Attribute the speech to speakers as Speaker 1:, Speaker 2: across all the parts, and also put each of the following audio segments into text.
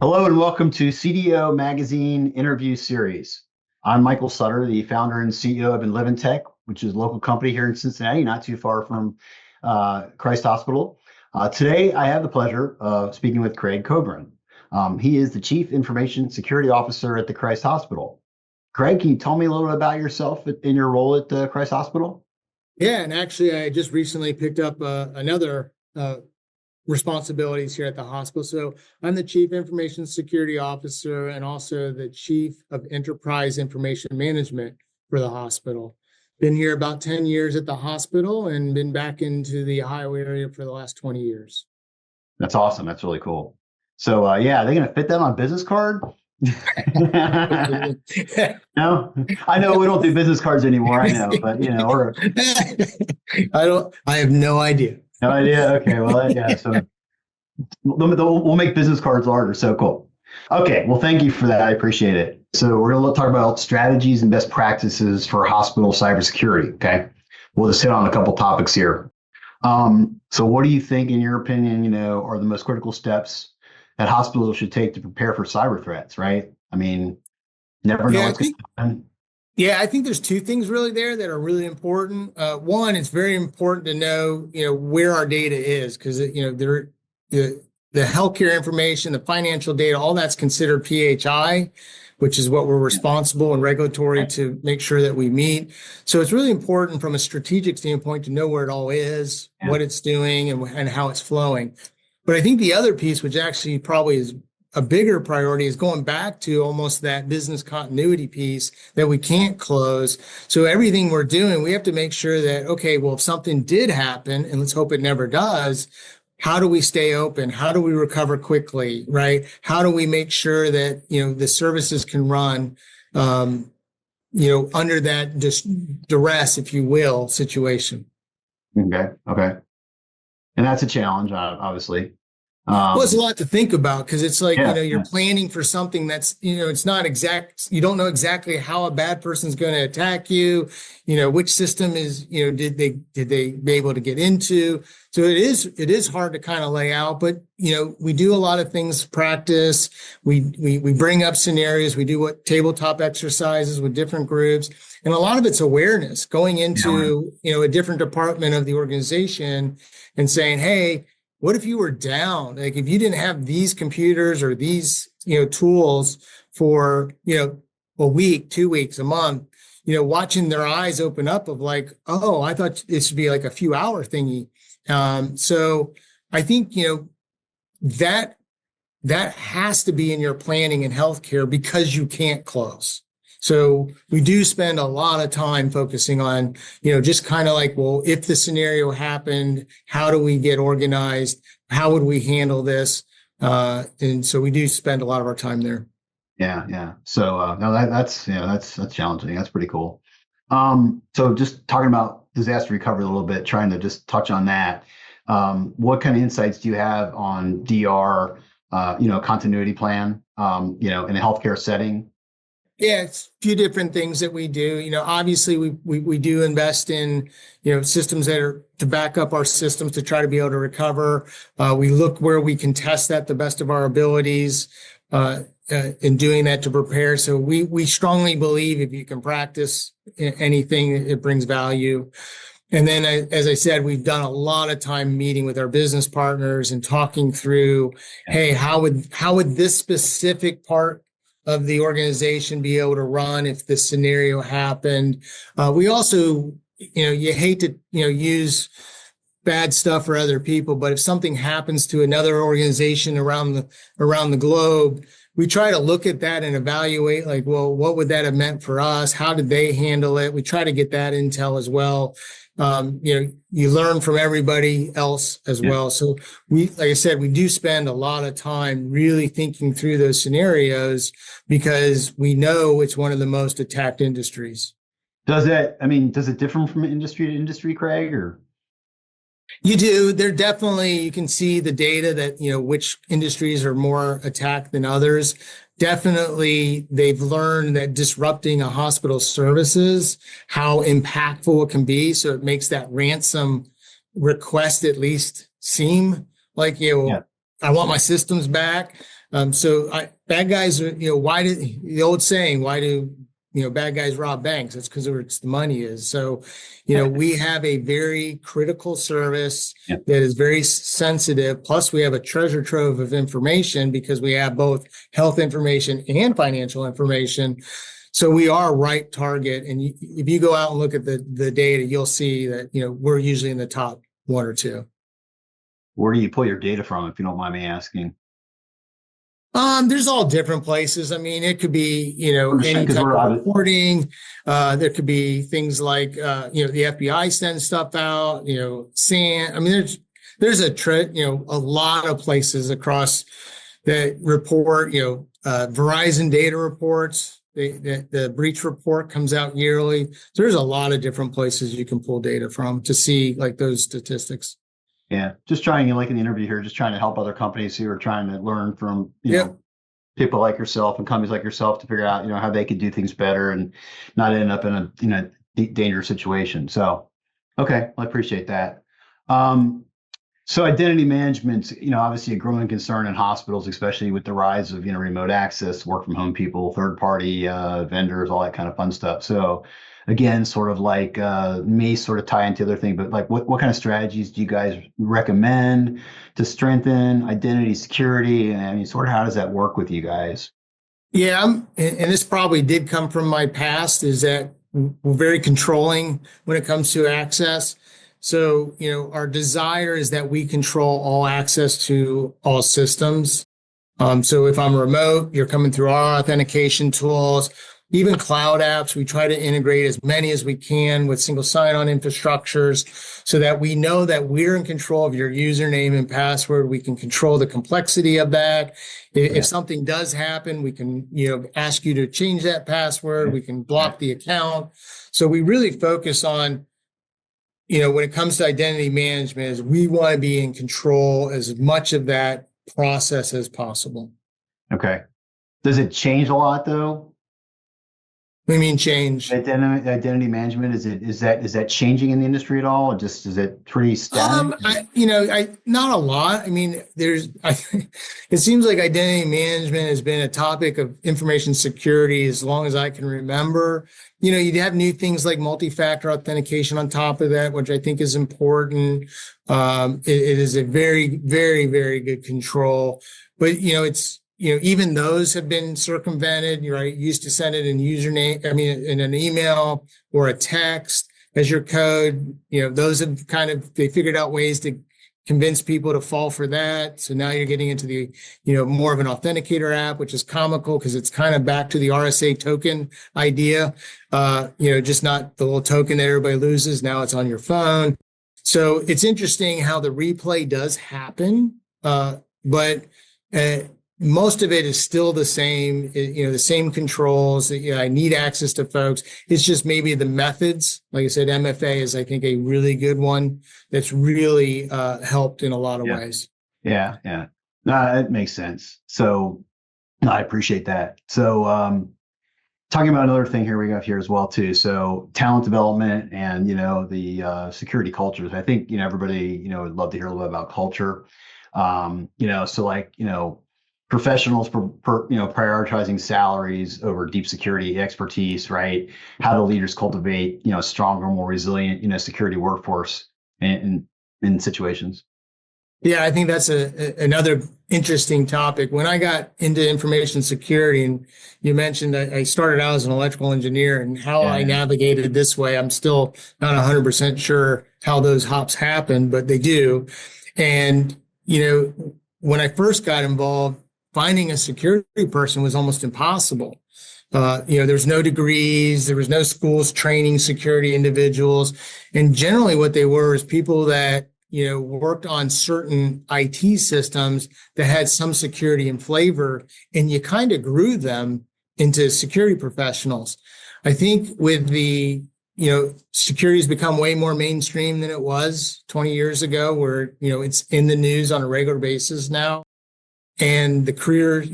Speaker 1: Hello and welcome to CDO Magazine interview series. I'm Michael Sutter, the founder and CEO of Enlivened Tech, which is a local company here in Cincinnati, not too far from Christ Hospital. Today, I have the pleasure of speaking with Craig Kobren. He is the Chief Information Security Officer at the Christ Hospital. Craig, can you tell me a little bit about yourself in your role at the Christ Hospital?
Speaker 2: Yeah, and actually, I just recently picked up another responsibilities here at the hospital. So I'm the Chief Information Security Officer and also the Chief of Enterprise Information Management for the hospital. Been here about 10 years at the hospital and been back into the Ohio area for the last 20 years.
Speaker 1: That's awesome. That's really cool. So yeah, are they going to fit that on a business card? No, I know we don't do business cards anymore. I know, but or
Speaker 2: I have no idea.
Speaker 1: No idea. Okay. Well, yeah. So we'll make business cards larger. So cool. Okay. Well, thank you for that. I appreciate it. So we're going to talk about strategies and best practices for hospital cybersecurity. Okay. We'll just hit on a couple topics here. So what do you think, in your opinion, are the most critical steps that hospitals should take to prepare for cyber threats? Right. I mean, never know what's going to happen.
Speaker 2: Yeah, I think there's two things really there that are really important. One, it's very important to know, where our data is, because the healthcare information, the financial data, all that's considered PHI, which is what we're responsible and regulatory to make sure that we meet. So it's really important from a strategic standpoint to know where it all is, what it's doing, and how it's flowing. But I think the other piece, which actually probably is a bigger priority, is going back to almost that business continuity piece that we can't close. So everything we're doing, we have to make sure that, okay, well, if something did happen, and let's hope it never does, how do we stay open? How do we recover quickly, right? How do we make sure that, the services can run, under that duress, if you will, situation?
Speaker 1: Okay. And that's a challenge, obviously.
Speaker 2: Well, it's a lot to think about, because it's like, you're planning for something that's, it's not exact. You don't know exactly how a bad person's going to attack you, which system is, did they be able to get into? So it is hard to kind of lay out, but, we do a lot of things, practice. We bring up scenarios. We do tabletop exercises with different groups. And a lot of it's awareness, going into, a different department of the organization and saying, hey, what if you were down? Like, if you didn't have these computers or these, tools for, a week, 2 weeks, a month, watching their eyes open up of like, oh, I thought this would be like a few hour thingy. So I think, that has to be in your planning in healthcare, because you can't close. So we do spend a lot of time focusing on, just kind of like, well, if the scenario happened, how do we get organized? How would we handle this? And so we do spend a lot of our time there.
Speaker 1: Yeah. So no, that's challenging. That's pretty cool. So just talking about disaster recovery a little bit, trying to just touch on that. What kind of insights do you have on DR, continuity plan, in a healthcare setting?
Speaker 2: Yeah, it's a few different things that we do. Obviously we do invest in, systems that are to back up our systems to try to be able to recover. We look where we can test that the best of our abilities, in doing that to prepare. So we strongly believe if you can practice anything, it brings value. And then, as I said, we've done a lot of time meeting with our business partners and talking through, hey, how would this specific part of the organization be able to run if this scenario happened? We also, you hate to, use bad stuff for other people, but if something happens to another organization around the globe, we try to look at that and evaluate, like, well, what would that have meant for us? How did they handle it? We try to get that intel as well. You learn from everybody else as well. So like I said, we do spend a lot of time really thinking through those scenarios, because we know it's one of the most attacked industries.
Speaker 1: Does it differ from industry to industry, Craig, or?
Speaker 2: You do. You can see the data that, which industries are more attacked than others. Definitely, they've learned that disrupting a hospital's services, how impactful it can be. So it makes that ransom request at least seem like, I want my systems back. Bad guys are, the old saying, why do, bad guys rob banks? That's because it's the money is. So, we have a very critical service that is very sensitive. Plus, we have a treasure trove of information because we have both health information and financial information. So we are right target. And if you go out and look at the data, you'll see that, we're usually in the top one or two.
Speaker 1: Where do you pull your data from, if you don't mind me asking?
Speaker 2: There's all different places. I mean, it could be, any type of reporting. There could be things like, the FBI sends stuff out, SAN. I mean, there's a lot of places across that report, Verizon data reports. The breach report comes out yearly. So there's a lot of different places you can pull data from to see like those statistics.
Speaker 1: Yeah, just trying, like in the interview here, just trying to help other companies who are trying to learn from, know, people like yourself and companies like yourself to figure out, how they could do things better and not end up in a, dangerous situation. So, okay, I appreciate that. So identity management, obviously a growing concern in hospitals, especially with the rise of, remote access, work from home people, third party vendors, all that kind of fun stuff. So again, sort of like may sort of tie into the other thing, but like what kind of strategies do you guys recommend to strengthen identity security? And I mean, sort of how does that work with you guys?
Speaker 2: Yeah, and this probably did come from my past, is that we're very controlling when it comes to access. So, our desire is that we control all access to all systems. So if I'm remote, you're coming through our authentication tools, even cloud apps. We try to integrate as many as we can with single sign-on infrastructures so that we know that we're in control of your username and password. We can control the complexity of that. If something does happen, we can, ask you to change that password. We can block the account. So we really focus on, when it comes to identity management, is we want to be in control as much of that process as possible.
Speaker 1: Okay. Does it change a lot though?
Speaker 2: We mean change.
Speaker 1: Identity management, is that changing in the industry at all? Or just is it pretty static?
Speaker 2: Not a lot. I mean, it seems like identity management has been a topic of information security as long as I can remember. You'd have new things like multi-factor authentication on top of that, which I think is important. It is a very, very, very good control, but it's, even those have been circumvented. You used to send it in in an email or a text as your code. Those have they figured out ways to convince people to fall for that. So now you're getting into the, more of an authenticator app, which is comical because it's kind of back to the RSA token idea. Just not the little token that everybody loses. Now it's on your phone. So it's interesting how the replay does happen. But most of it is still the same, the same controls. I need access to folks. It's just maybe the methods. Like I said, MFA is, I think, a really good one that's really helped in a lot of ways.
Speaker 1: Yeah. No, that makes sense. So no, I appreciate that. So talking about another thing here we got here as well too. So talent development and, the security cultures. I think, everybody, would love to hear a little bit about culture. So like, professionals prioritizing salaries over deep security expertise, right? How do leaders cultivate, stronger, more resilient, security workforce in situations?
Speaker 2: Yeah, I think that's another interesting topic. When I got into information security, and you mentioned I started out as an electrical engineer, and how I navigated this way, I'm still not 100% sure how those hops happen, but they do. And, when I first got involved, finding a security person was almost impossible. There's no degrees, there was no schools training security individuals. And generally what they were is people that, worked on certain IT systems that had some security and flavor, and you kind of grew them into security professionals. I think with the, security has become way more mainstream than it was 20 years ago, where, it's in the news on a regular basis now. And the career,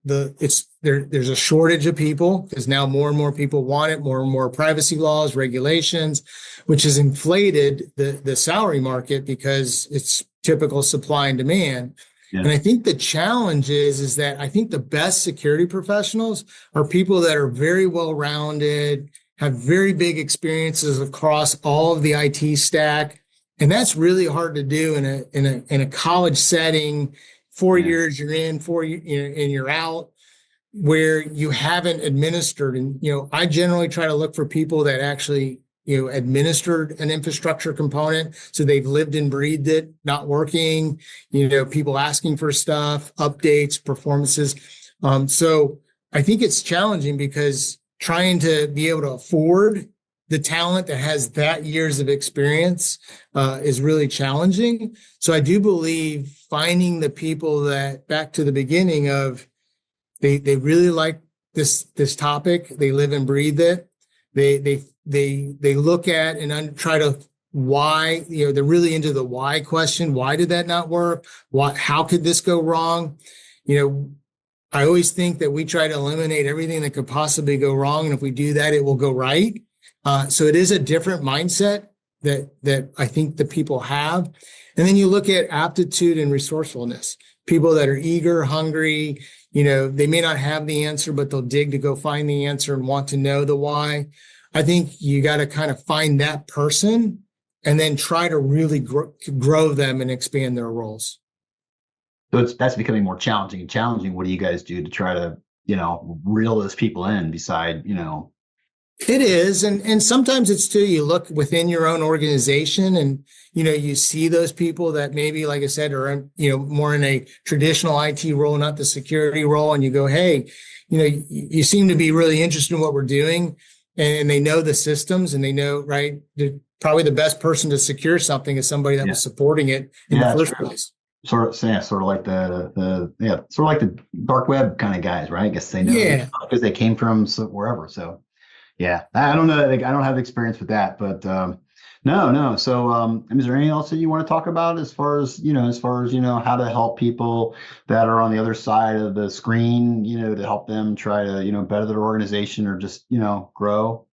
Speaker 2: there's a shortage of people because now more and more people want it, more and more privacy laws, regulations, which has inflated the salary market because it's typical supply and demand.
Speaker 1: Yeah.
Speaker 2: And I think the challenge is that I think the best security professionals are people that are very well-rounded, have very big experiences across all of the IT stack. And that's really hard to do in a college setting. 4 years you're in, and you're out, where you haven't administered. And, I generally try to look for people that actually, administered an infrastructure component. So they've lived and breathed it, not working, people asking for stuff, updates, performances. So I think it's challenging because trying to be able to afford the talent that has that years of experience is really challenging. So I do believe finding the people that, back to the beginning of, they really like this topic. They live and breathe it. They look at and try to why, they're really into the why question. Why did that not work? How could this go wrong? I always think that we try to eliminate everything that could possibly go wrong. And if we do that, it will go right. So it is a different mindset that I think the people have. And then you look at aptitude and resourcefulness, people that are eager, hungry, they may not have the answer, but they'll dig to go find the answer and want to know the why. I think you got to kind of find that person and then try to really grow them and expand their roles.
Speaker 1: So that's becoming more challenging and challenging. What do you guys do to try to, reel those people in beside,
Speaker 2: It is. And sometimes it's too, you look within your own organization and, you see those people that maybe, like I said, are, more in a traditional IT role, not the security role. And you go, hey, you seem to be really interested in what we're doing, and they know the systems and they know, right. Probably the best person to secure something is somebody that was supporting it in the first place.
Speaker 1: Sort of like the dark web kind of guys, right? I guess they know because they came from wherever. So yeah, I don't know. I don't have experience with that, but no. So is there anything else that you want to talk about as far as how to help people that are on the other side of the screen, to help them try to better their organization or just grow?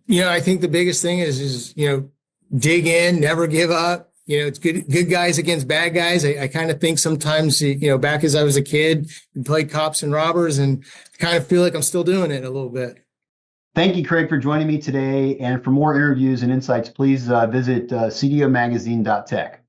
Speaker 2: I think the biggest thing is dig in, never give up. It's good guys against bad guys. I kind of think sometimes, back as I was a kid, we played cops and robbers, and kind of feel like I'm still doing it a little bit.
Speaker 1: Thank you, Craig, for joining me today. And for more interviews and insights, please visit cdomagazine.tech.